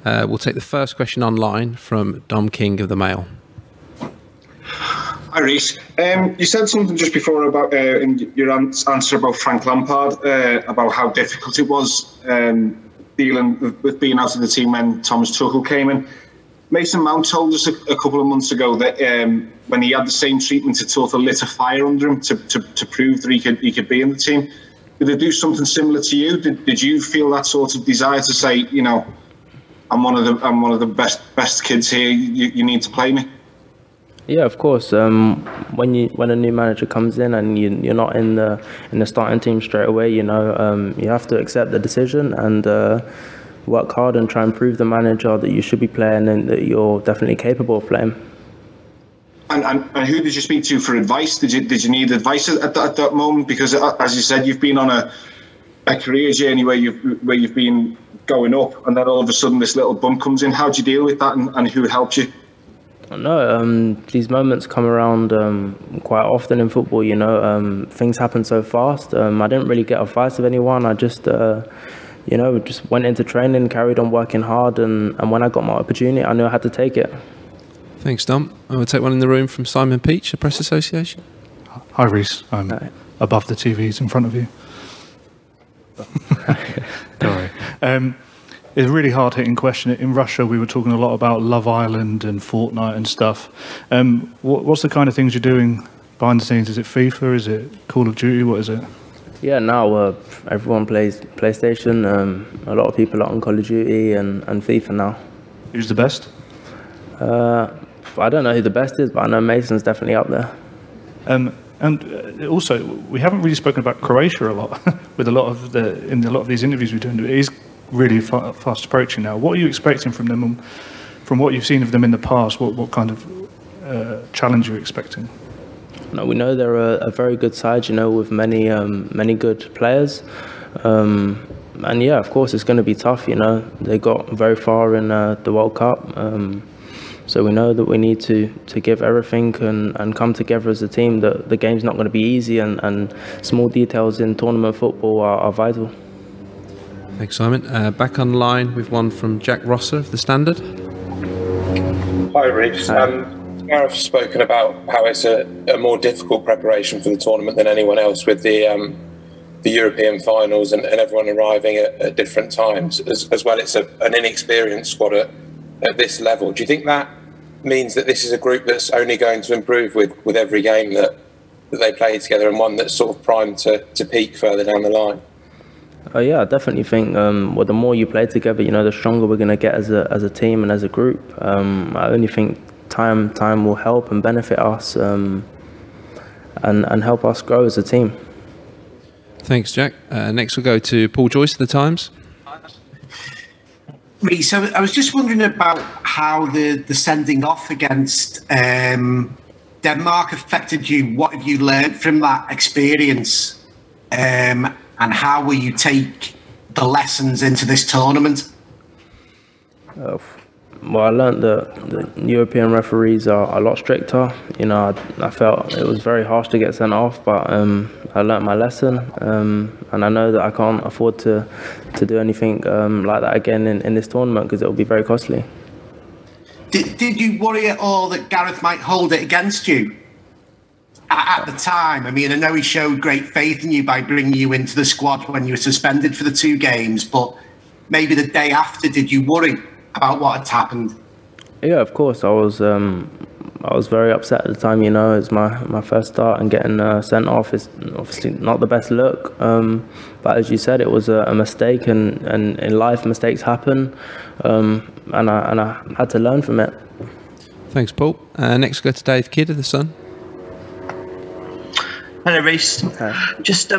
We'll take the first question online from Dom King of the Mail. Hi, Reece. You said something just before about in your answer about Frank Lampard, about how difficult it was dealing with being out of the team when Thomas Tuchel came in. Mason Mount told us a couple of months ago that when he had the same treatment, it sort of lit a fire under him to prove that he could be in the team. Did it do something similar to you? Did you feel that sort of desire to say, you know, I'm one of the best kids here. You need to play me? Yeah, of course. When a new manager comes in and you're not in the starting team straight away, you know, you have to accept the decision and work hard and try and prove the manager that you should be playing and that you're definitely capable of playing. And who did you speak to for advice? Did you need advice at that moment? Because as you said, you've been on a career journey where you've been going up, and then all of a sudden this little bump comes in. How do you deal with that, and who helped you? No, these moments come around quite often in football, you know. Things happen so fast. I didn't really get advice of anyone. I just, you know, just went into training, carried on working hard, and when I got my opportunity, I knew I had to take it. Thanks, Dom. We'll take one in the room from Simon Peach, the Press Association. Hi, Reece. I'm above the TVs in front of you. Sorry. It's a really hard-hitting question. In Russia, we were talking a lot about Love Island and Fortnite and stuff. What's the kind of things you're doing behind the scenes? Is it FIFA? Is it Call of Duty? What is it? Yeah, now everyone plays PlayStation. A lot of people are on Call of Duty and FIFA now. Who's the best? I don't know who the best is, but I know Mason's definitely up there. And also, we haven't really spoken about Croatia a lot with a lot of these interviews we're doing. It is really fast approaching now. What are you expecting from them, and from what you've seen of them in the past? What kind of challenge you're expecting? No, we know they're a very good side, you know, with many good players. And yeah, of course, it's going to be tough. You know, they got very far in the World Cup. So we know that we need to give everything and come together as a team. The game's not going to be easy, and small details in tournament football are vital. Thanks, Simon. Back on line with one from Jack Rosser of The Standard. Hi, Reece. Gareth's spoken about how it's a more difficult preparation for the tournament than anyone else with the European finals and everyone arriving at different times. As well, it's an inexperienced squad at this level. Do you think that means that this is a group that's only going to improve with every game that they play together, and one that's sort of primed to peak further down the line? Yeah, I definitely think well, the more you play together, you know, the stronger we're going to get as a team and as a group. I only think time will help and benefit us and help us grow as a team. Thanks, Jack. Next we'll go to Paul Joyce of The Times. Reece, I was just wondering about how the sending off against Denmark affected you. What have you learned from that experience, and how will you take the lessons into this tournament? Well, I learned that the European referees are a lot stricter. You know, I felt it was very harsh to get sent off, but I learned my lesson, and I know that I can't afford to do anything like that again in this tournament, because it will be very costly. Did you worry at all that Gareth might hold it against you at the time? I mean, I know he showed great faith in you by bringing you into the squad when you were suspended for the 2 games, but maybe the day after, did you worry about what had happened? Yeah, of course. I was very upset at the time. You know, it's my first start, and getting sent off is obviously not the best look. But as you said, it was a mistake, and in life mistakes happen, and I had to learn from it. Thanks, Paul. Next, we'll go to Dave Kidd of The Sun. Hello, Reece. Just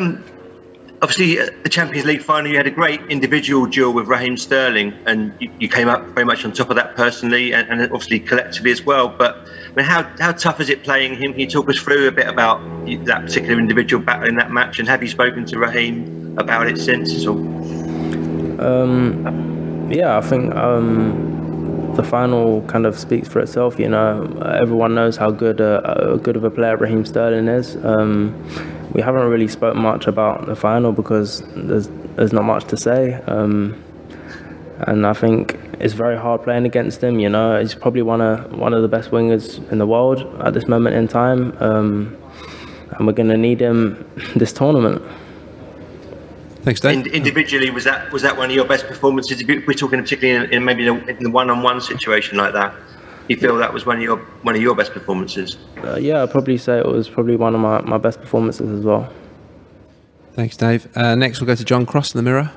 obviously, the Champions League final, you had a great individual duel with Raheem Sterling, and you came up very much on top of that personally, and obviously collectively as well. But I mean, how tough is it playing him? Can you talk us through a bit about that particular individual battle in that match, and have you spoken to Raheem about it since at all? Yeah, I think the final kind of speaks for itself. You know, everyone knows how good of a player Raheem Sterling is. We haven't really spoke much about the final because there's not much to say, and I think it's very hard playing against him. You know, he's probably one of the best wingers in the world at this moment in time, and we're going to need him this tournament. Thanks, Dave. Individually, was that one of your best performances? If we're talking particularly in maybe in the one-on-one situation like that, you feel that was one of your best performances? Yeah, I'd probably say it was probably one of my best performances as well. Thanks, Dave. Next, we'll go to John Cross in the Mirror.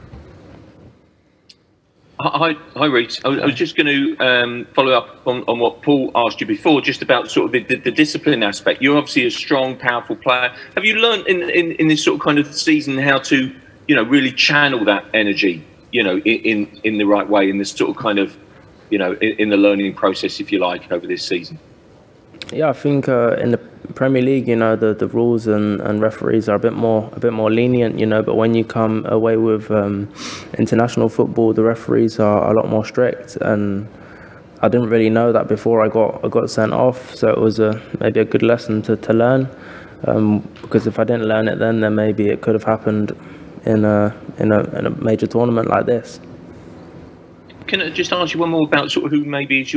Hi, Reece. I was just going to follow up on what Paul asked you before, just about sort of the discipline aspect. You're obviously a strong, powerful player. Have you learned in this sort of kind of season how to, really channel that energy, in the right way, in this sort of kind of, in the learning process, if you like, over this season? Yeah, I think in the Premier League, the rules and referees are a bit more lenient, but when you come away with international football, the referees are a lot more strict, and I didn't really know that before I got sent off, so it was maybe a good lesson to learn, because if I didn't learn it then maybe it could have happened in a major tournament like this. Can I just ask you one more about sort of who maybe is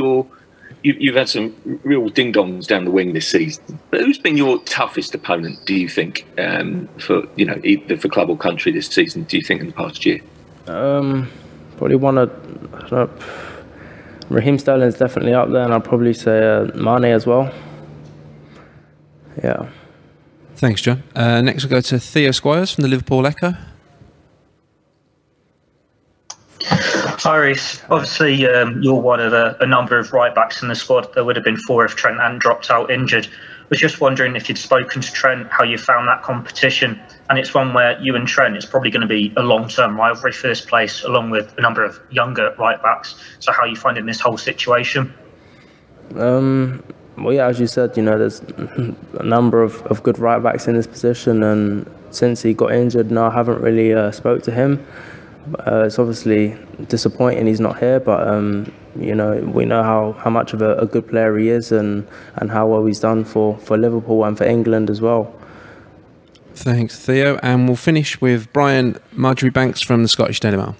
you've had some real ding-dongs down the wing this season, but who's been your toughest opponent, do you think, for either for club or country this season, do you think, in the past year? Probably Raheem Sterling's definitely up there, and I'd probably say Mane as well. Yeah. Thanks, John. Next we'll go to Theo Squires from the Liverpool Echo. Hi, Reece. Obviously, you're one of a number of right-backs in the squad. There would have been 4 if Trent hadn't dropped out injured. I was just wondering if you'd spoken to Trent, how you found that competition. And it's one where you and Trent, it's probably going to be a long-term rivalry for this place, along with a number of younger right-backs. So how are you finding this whole situation? Well, yeah, as you said, there's a number of good right-backs in this position. And since he got injured, I haven't really spoke to him. It's obviously disappointing he's not here, but we know how much of a good player he is, and how well he's done for Liverpool and for England as well. Thanks, Theo. And we'll finish with Brian Marjoribanks from the Scottish Daily Mail.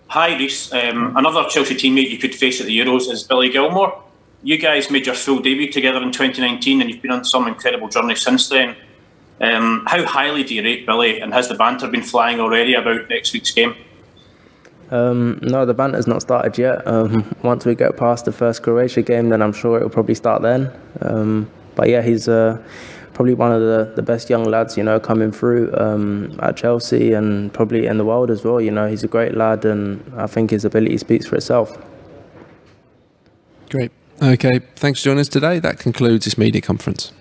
Hi, Reece. Another Chelsea teammate you could face at the Euros is Billy Gilmore. You guys made your full debut together in 2019, and you've been on some incredible journey since then. How highly do you rate Billy, and has the banter been flying already about next week's game? No, the banter's not started yet. Once we get past the first Croatia game, then I'm sure it'll probably start then. But yeah, he's probably one of the best young lads, coming through at Chelsea, and probably in the world as well. He's a great lad, and I think his ability speaks for itself. Great. Okay, thanks for joining us today. That concludes this media conference.